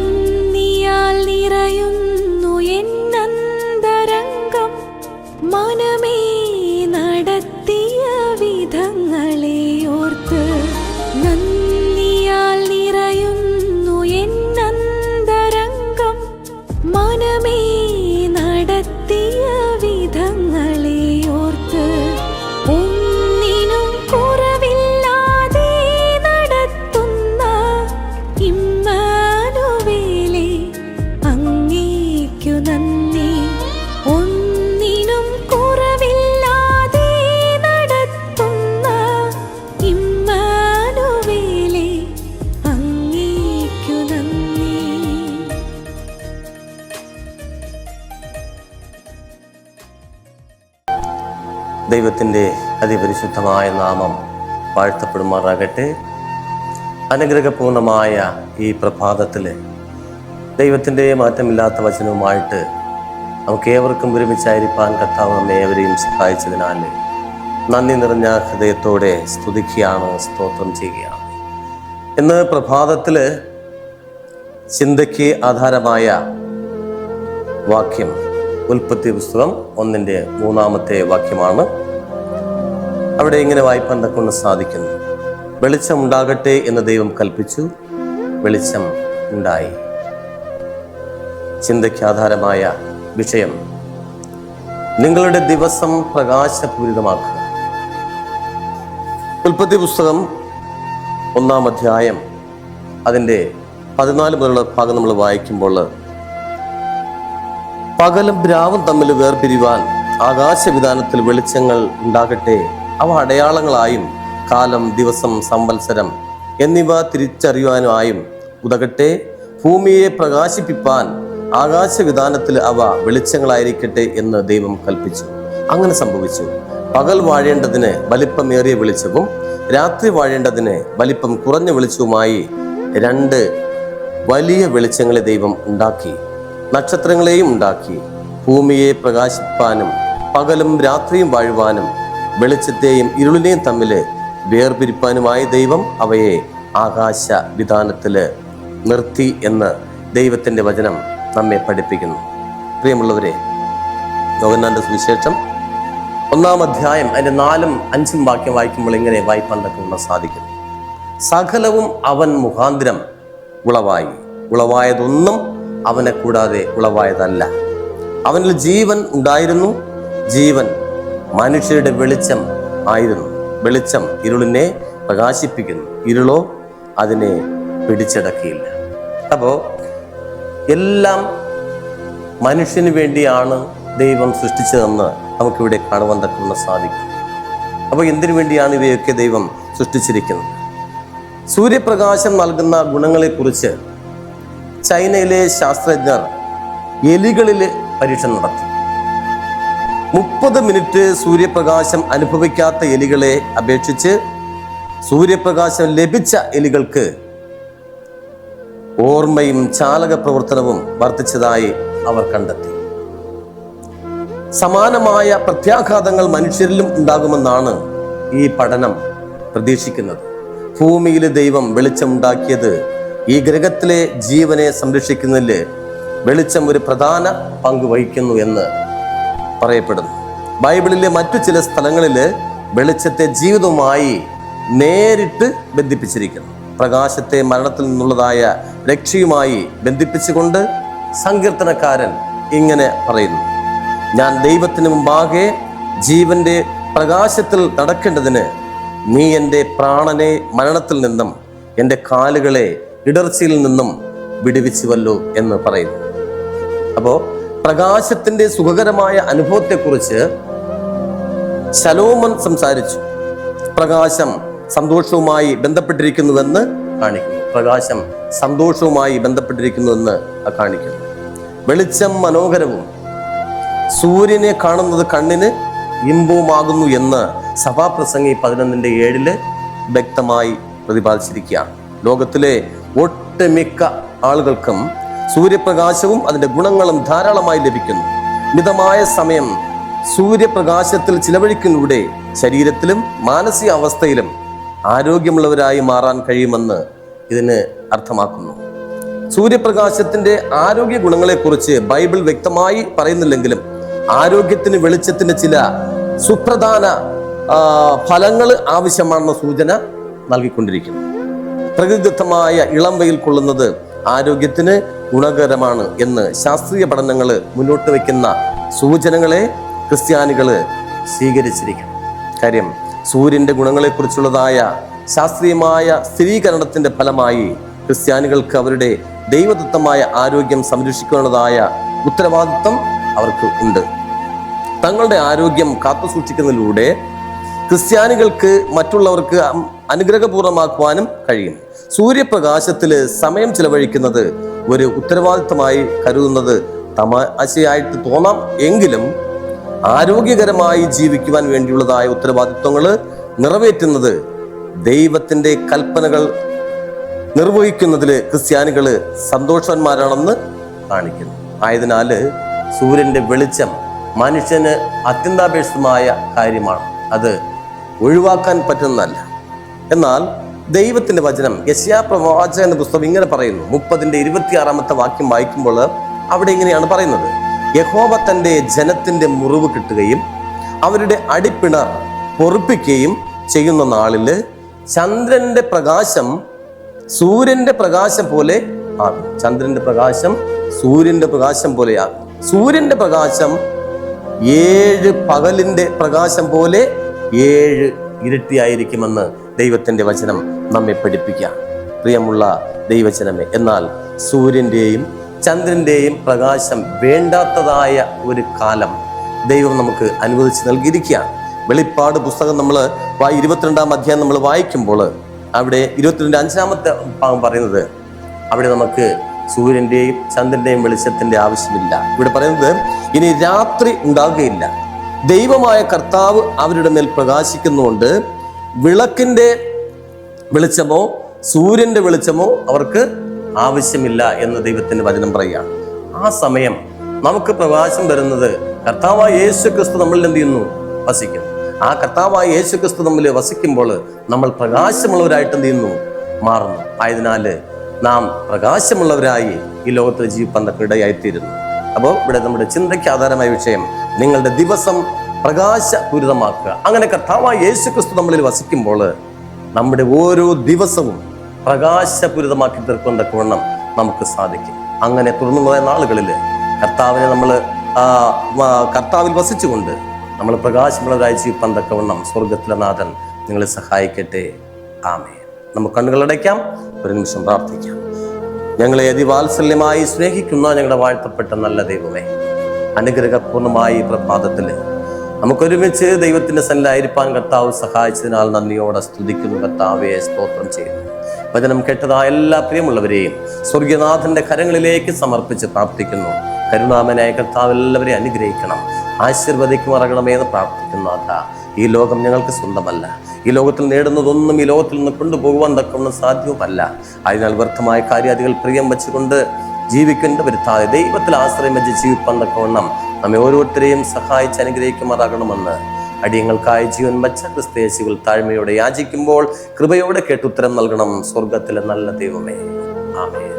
നന്ദിയാൽ നിറയുന്നു എന്നന്തരംഗം. മനമേ നടത്തിയ വിധങ്ങളെ ഓർത്ത് നന്ദിയാൽ നിറയുന്നു എന്നന്തരംഗം. മനമേ നടത്തിയ വിധങ്ങളെ ഓർത്ത് ഒന്നിനും കുറവില്ലാതെ നടത്തുന്ന ഇമ്മാനുവേലേ അങ്ങേക്കു നന്ദി. ഒന്നിനും കുറവില്ലാതെ നടത്തുന്ന ഇമ്മാനുവേലേ അങ്ങേക്കു നന്ദി. ദൈവത്തിൻ്റെ അതിപരിശുദ്ധമായ നാമം വാഴ്ത്തപ്പെടുമാറാകട്ടെ. അനുഗ്രഹപൂർണമായ ഈ പ്രഭാതത്തിൽ ദൈവത്തിൻ്റെ മാറ്റമില്ലാത്ത വചനവുമായിട്ട് നമുക്ക് ഏവർക്കും ഒരുമിച്ചായിരിക്കാൻ കർത്താവ് നമ്മെ ഏവരെയും സഹായിച്ചതിനാൽ നന്ദി നിറഞ്ഞ ഹൃദയത്തോടെ സ്തുതിക്കുകയാണ്, സ്തോത്രം ചെയ്യുകയാണ്. ഇന്ന് പ്രഭാതത്തിൽ ചിന്തയ്ക്ക് ആധാരമായ വാക്യം ഉൽപ്പത്തി പുസ്തകം 1:3 വാക്യമാണ്. അവിടെ ഇങ്ങനെ വായിപ്പാൻ തക്കൊണ്ട് സാധിക്കുന്നു: വെളിച്ചം ഉണ്ടാകട്ടെ എന്ന് ദൈവം കൽപ്പിച്ചു, വെളിച്ചം ഉണ്ടായി. ചിന്തയ്ക്ക് ആധാരമായ വിഷയം: നിങ്ങളുടെ ദിവസം പ്രകാശപൂരിതമാക്കുക. ഉൽപ്പത്തി പുസ്തകം 1-ാം അധ്യായം അതിൻ്റെ 14 മുതലുള്ള ഭാഗം നമ്മൾ വായിക്കുമ്പോൾ, പകലും രാവും തമ്മിൽ വേർപിരിവാൻ ആകാശവിധാനത്തിൽ വെളിച്ചങ്ങൾ ഉണ്ടാകട്ടെ, അവ അടയാളങ്ങളായും കാലം, ദിവസം, സംവത്സരം എന്നിവ തിരിച്ചറിയുവാനായും ഉതകട്ടെ. ഭൂമിയെ പ്രകാശിപ്പിപ്പാൻ ആകാശവിധാനത്തിൽ അവ വെളിച്ചങ്ങളായിരിക്കട്ടെ എന്ന് ദൈവം കൽപ്പിച്ചു. അങ്ങനെ സംഭവിച്ചു. പകൽ വാഴേണ്ടതിന് വലിപ്പമേറിയ വെളിച്ചവും രാത്രി വാഴേണ്ടതിന് വലിപ്പം കുറഞ്ഞ വെളിച്ചവുമായി 2 വലിയ വെളിച്ചങ്ങളെ ദൈവം ഉണ്ടാക്കി. നക്ഷത്രങ്ങളെയും ഉണ്ടാക്കി. ഭൂമിയെ പ്രകാശിപ്പാനും പകലും രാത്രിയും വാഴുവാനും വെളിച്ചത്തെയും ഇരുളിനെയും തമ്മിൽ വേർപിരിപ്പാനുമായി ദൈവം അവയെ ആകാശ വിധാനത്തിൽ നിർത്തി എന്ന് ദൈവത്തിൻ്റെ വചനം നമ്മെ പഠിപ്പിക്കുന്നു. പ്രിയമുള്ളവരെ, യോഹന്നാന്റെ സുവിശേഷം 1-ാം അധ്യായം അതിൻ്റെ 4-ഉം 5-ഉം വാക്യം വായിക്കുമ്പോൾ ഇങ്ങനെ വായിപ്പാൻ തക്ക സാധിക്കുന്നു: സകലവും അവൻ മുഖാന്തരം ഉളവായി, ഉളവായതൊന്നും അവനെ കൂടാതെ ഉളവായതല്ല. അവനിൽ ജീവൻ ഉണ്ടായിരുന്നു, ജീവൻ മനുഷ്യരുടെ വെളിച്ചം ആയിരുന്നു. വെളിച്ചം ഇരുളിനെ പ്രകാശിപ്പിക്കുന്നു, ഇരുളോ അതിനെ പിടിച്ചടക്കിയില്ല. അപ്പോൾ എല്ലാം മനുഷ്യന് വേണ്ടിയാണ് ദൈവം സൃഷ്ടിച്ചതെന്ന് നമുക്കിവിടെ കാണുവാൻ തക്കുന്ന സാധിക്കും. അപ്പോൾ എന്തിനു വേണ്ടിയാണ് ഇവയൊക്കെ ദൈവം സൃഷ്ടിച്ചിരിക്കുന്നത്? സൂര്യപ്രകാശം നൽകുന്ന ഗുണങ്ങളെക്കുറിച്ച് ചൈനയിലെ ശാസ്ത്രജ്ഞർ എലികളിൽ പരീക്ഷണം നടത്തി. 30 മിനിറ്റ് സൂര്യപ്രകാശം അനുഭവിക്കാത്ത എലികളെ അപേക്ഷിച്ച് സൂര്യപ്രകാശം ലഭിച്ച എലികൾക്ക് ഓർമ്മയും ചാലക പ്രവർത്തനവും വർദ്ധിച്ചതായി അവർ കണ്ടെത്തി. സമാനമായ പ്രത്യാഘാതങ്ങൾ മനുഷ്യരിലും ഉണ്ടാകുമെന്നാണ് ഈ പഠനം പ്രതീക്ഷിക്കുന്നത്. ഭൂമിയിൽ ദൈവം വെളിച്ചമുണ്ടാക്കിയത് ഈ ഗ്രഹത്തിലെ ജീവനെ സംരക്ഷിക്കുന്നതിൽ വെളിച്ചം ഒരു പ്രധാന പങ്ക് വഹിക്കുന്നു എന്ന് പറയപ്പെടുന്നു. ബൈബിളിലെ മറ്റു ചില സ്ഥലങ്ങളിൽ വെളിച്ചത്തെ ജീവിതവുമായി നേരിട്ട് ബന്ധിപ്പിച്ചിരിക്കുന്നു. പ്രകാശത്തെ മരണത്തിൽ നിന്നുള്ളതായ രക്ഷയുമായി ബന്ധിപ്പിച്ചുകൊണ്ട് സങ്കീർത്തനക്കാരൻ ഇങ്ങനെ പറയുന്നു: ഞാൻ ദൈവത്തിന് മുമ്പാകെ ജീവന്റെ പ്രകാശത്തിൽ നടക്കേണ്ടതിന് നീ എൻ്റെ പ്രാണനെ മരണത്തിൽ നിന്നും എൻ്റെ കാലുകളെ ഇടർച്ചയിൽ നിന്നും വിടുവിച്ചുവല്ലോ എന്ന് പറയുന്നു. അപ്പോൾ പ്രകാശത്തിന്റെ സുഖകരമായ അനുഭവത്തെക്കുറിച്ച് ശലോമോൻ സംസാരിച്ചു. പ്രകാശം സന്തോഷവുമായി ബന്ധപ്പെട്ടിരിക്കുന്നുവെന്ന് കാണിക്കുന്നു. പ്രകാശം സന്തോഷവുമായി ബന്ധപ്പെട്ടിരിക്കുന്നുവെന്ന് കാണിക്കുന്നു. വെളിച്ചം മനോഹരവും സൂര്യനെ കാണുന്നത് കണ്ണിന് ഇമ്പവുമാകുന്നു എന്ന് സഭാപ്രസംഗി 11:7 വ്യക്തമായി പ്രതിപാദിച്ചിരിക്കുകയാണ്. ലോകത്തിലെ ഒട്ടുമിക്ക ആളുകൾക്കും സൂര്യപ്രകാശവും അതിൻ്റെ ഗുണങ്ങളും ധാരാളമായി ലഭിക്കുന്നു. മിതമായ സമയം സൂര്യപ്രകാശത്തിൽ ചിലവഴിക്കുന്നതിലൂടെ ശരീരത്തിലും മാനസിക അവസ്ഥയിലും ആരോഗ്യമുള്ളവരായി മാറാൻ കഴിയുമെന്ന് ഇതിന് അർത്ഥമാക്കുന്നു. സൂര്യപ്രകാശത്തിന്റെ ആരോഗ്യ ഗുണങ്ങളെക്കുറിച്ച് ബൈബിൾ വ്യക്തമായി പറയുന്നില്ലെങ്കിലും ആരോഗ്യത്തിന് വെളിച്ചത്തിന് ചില സുപ്രധാന ഫലങ്ങൾ ആവശ്യമാണെന്ന സൂചന നൽകിക്കൊണ്ടിരിക്കുന്നു. പ്രകൃതിദത്തമായ ഇളം വെയിൽ കൊള്ളുന്നത് ആരോഗ്യത്തിന് ഗുണകരമാണ് എന്ന് ശാസ്ത്രീയ പഠനങ്ങൾ മുന്നോട്ട് വയ്ക്കുന്ന സൂചനകളെ ക്രിസ്ത്യാനികൾ സ്വീകരിച്ചിരിക്കണം. കാര്യം സൂര്യന്റെ ഗുണങ്ങളെക്കുറിച്ചുള്ളതായ ശാസ്ത്രീയമായ സ്ഥിരീകരണത്തിന്റെ ഫലമായി ക്രിസ്ത്യാനികൾക്ക് അവരുടെ ദൈവദത്തമായ ആരോഗ്യം സംരക്ഷിക്കുന്നതായ ഉത്തരവാദിത്വം അവർക്ക് ഉണ്ട്. തങ്ങളുടെ ആരോഗ്യം കാത്തു സൂക്ഷിക്കുന്നതിലൂടെ ക്രിസ്ത്യാനികൾക്ക് മറ്റുള്ളവർക്ക് അനുഗ്രഹപൂർണ്ണമാക്കുവാനും കഴിയും. സൂര്യപ്രകാശത്തില് സമയം ചിലവഴിക്കുന്നത് ഒരു ഉത്തരവാദിത്തമായി കരുതുന്നത് തമാശയായിട്ട് തോന്നാം എങ്കിലും ആരോഗ്യകരമായി ജീവിക്കുവാൻ വേണ്ടിയുള്ളതായ ഉത്തരവാദിത്വങ്ങൾ നിറവേറ്റുന്നത് ദൈവത്തിന്റെ കൽപ്പനകൾ നിർവഹിക്കുന്നതിൽ ക്രിസ്ത്യാനികൾ സന്തോഷവാന്മാരാണെന്ന് കാണിക്കുന്നു. ആയതിനാല് സൂര്യന്റെ വെളിച്ചം മനുഷ്യന് അത്യന്താപേക്ഷിതമായ കാര്യമാണ്. അത് ഒഴിവാക്കാൻ പറ്റുന്നതല്ല. എന്നാൽ ദൈവത്തിന്റെ വചനം യെശയ്യാ പ്രവാചകന്റെ പുസ്തകം ഇങ്ങനെ പറയുന്നു. 30:26 വാക്യം വായിക്കുമ്പോൾ അവിടെ ഇങ്ങനെയാണ് പറയുന്നത്: യഹോവ തന്റെ ജനത്തിന്റെ മുറിവ് കിട്ടുകയും അവരുടെ അടിപ്പിണർ പൊറുപ്പിക്കുകയും ചെയ്യുന്ന നാളില് ചന്ദ്രന്റെ പ്രകാശം സൂര്യന്റെ പ്രകാശം പോലെ ആകും. ചന്ദ്രന്റെ പ്രകാശം സൂര്യന്റെ പ്രകാശം പോലെയാകും. സൂര്യന്റെ പ്രകാശം 7 പകലിന്റെ പ്രകാശം പോലെ 7 ഇരട്ടിയായിരിക്കുമെന്ന് ദൈവത്തിന്റെ വചനം നമ്മെ പഠിപ്പിക്കുക. പ്രിയമുള്ള ദൈവജനമേ, എന്നാൽ സൂര്യന്റെയും ചന്ദ്രന്റെയും പ്രകാശം വേണ്ടാത്തതായ ഒരു കാലം ദൈവം നമുക്ക് അനുവദിച്ച് നൽകിയിരിക്കുകയാണ്. വെളിപ്പാട് പുസ്തകം നമ്മൾ 22-ാം അധ്യായം നമ്മൾ വായിക്കുമ്പോൾ അവിടെ 22-5 ഭാഗം പറയുന്നത് അവിടെ നമുക്ക് സൂര്യന്റെയും ചന്ദ്രന്റെയും വെളിച്ചത്തിന്റെ ആവശ്യമില്ല. ഇവിടെ പറയുന്നത് ഇനി രാത്രി ഉണ്ടാകുകയില്ല. ദൈവമായ കർത്താവ് അവരുടെ മേൽ പ്രകാശിക്കുന്നുകൊണ്ട് വിളക്കിന്റെ വെളിച്ചമോ സൂര്യന്റെ വെളിച്ചമോ അവർക്ക് ആവശ്യമില്ല എന്ന് ദൈവത്തിന്റെ വചനം പറയുകയാണ്. ആ സമയം നമുക്ക് പ്രകാശം വരുന്നത് കർത്താവായ യേശു ക്രിസ്തു നമ്മളിൽ എന്ത് ചെയ്യുന്നു? വസിക്കുന്നു. ആ കർത്താവായ യേശു ക്രിസ്തു നമ്മളിൽ വസിക്കുമ്പോൾ നമ്മൾ പ്രകാശമുള്ളവരായിട്ട് എന്ത് ചെയ്യുന്നു? മാറുന്നു. ആയതിനാല് നാം പ്രകാശമുള്ളവരായി ഈ ലോകത്തിൽ ജീവിപ്പാൻ ഇടയായിത്തീരുന്നു. അപ്പോൾ ഇവിടെ നമ്മുടെ ചിന്തയ്ക്ക് ആധാരമായ വിഷയം നിങ്ങളുടെ ദിവസം പ്രകാശപൂരിതമാക്കുക. അങ്ങനെ കർത്താവായ യേശു ക്രിസ്തു നമ്മളിൽ വസിക്കുമ്പോൾ നമ്മുടെ ഓരോ ദിവസവും പ്രകാശപൂരിതമാക്കി തീർക്കുന്ന തക്കവണ്ണം നമുക്ക് സാധിക്കും. അങ്ങനെ തുടർന്നുള്ള നാളുകളിൽ കർത്താവിനെ നമ്മൾ കർത്താവിൽ വസിച്ചുകൊണ്ട് നമ്മൾ പ്രകാശമുള്ളവരായി ജീവിപ്പാൻ തക്കവണ്ണം സ്വർഗത്തിലെ നാഥൻ നിങ്ങളെ സഹായിക്കട്ടെ. ആമേൻ. നമുക്ക് കണ്ണുകളടയ്ക്കാം, ഒരു നിമിഷം പ്രാർത്ഥിക്കാം. ഞങ്ങളെ അതിവാത്സല്യമായി സ്നേഹിക്കുന്ന ഞങ്ങളുടെ വാഴ്ത്തപ്പെട്ട നല്ല ദൈവമേ, അനുഗ്രഹപൂർണമായി പ്രഭാതത്തിൽ നമുക്കൊരുമിച്ച് ദൈവത്തിന്റെ സന്നിധിയിലായിരിക്കാൻ കർത്താവ് സഹായിച്ചതിനാൽ നന്ദിയോടെ സ്തുതിക്കുന്നു. കർത്താവെ സ്തോത്രം ചെയ്യുന്നു. വചനം കേട്ടതായ എല്ലാ പ്രിയമുള്ളവരെയും സ്വർഗനാഥന്റെ കരങ്ങളിലേക്ക് സമർപ്പിച്ച് പ്രാർത്ഥിക്കുന്നു. കരുണാമനായ കർത്താവ് എല്ലാവരെയും അനുഗ്രഹിക്കണം, ആശീർവദിക്കുമറങ്ങണമേ എന്ന് പ്രാർത്ഥിക്കുന്നു. അതാ ഈ ലോകം ഞങ്ങൾക്ക് സ്വന്തമല്ല. ഈ ലോകത്തിൽ നേടുന്നതൊന്നും ഈ ലോകത്തിൽ നിന്ന് കൊണ്ടുപോകുവാൻ തക്കവണ്ണം സാധ്യവുമല്ല. അതിനാൽ വ്യർത്ഥമായ കാര്യാദികൾ പ്രിയം വെച്ചുകൊണ്ട് ജീവിക്കേണ്ട വരുത്താതെ ദൈവത്തിൽ ആശ്രയം വെച്ച് ജീവിപ്പാൻ തക്കവണ്ണം നമ്മെ ഓരോരുത്തരെയും സഹായിച്ച് അനുഗ്രഹിക്കുമാറാകണമെന്ന് അടിയങ്ങൾക്കായി ജീവൻ വച്ച ക്രിസ്തയേശുവിൽ താഴ്മയോടെ യാചിക്കുമ്പോൾ കൃപയോടെ കേട്ടുത്തരം നൽകണം സ്വർഗത്തിലെ നല്ല ദൈവമേ. ആമേൻ.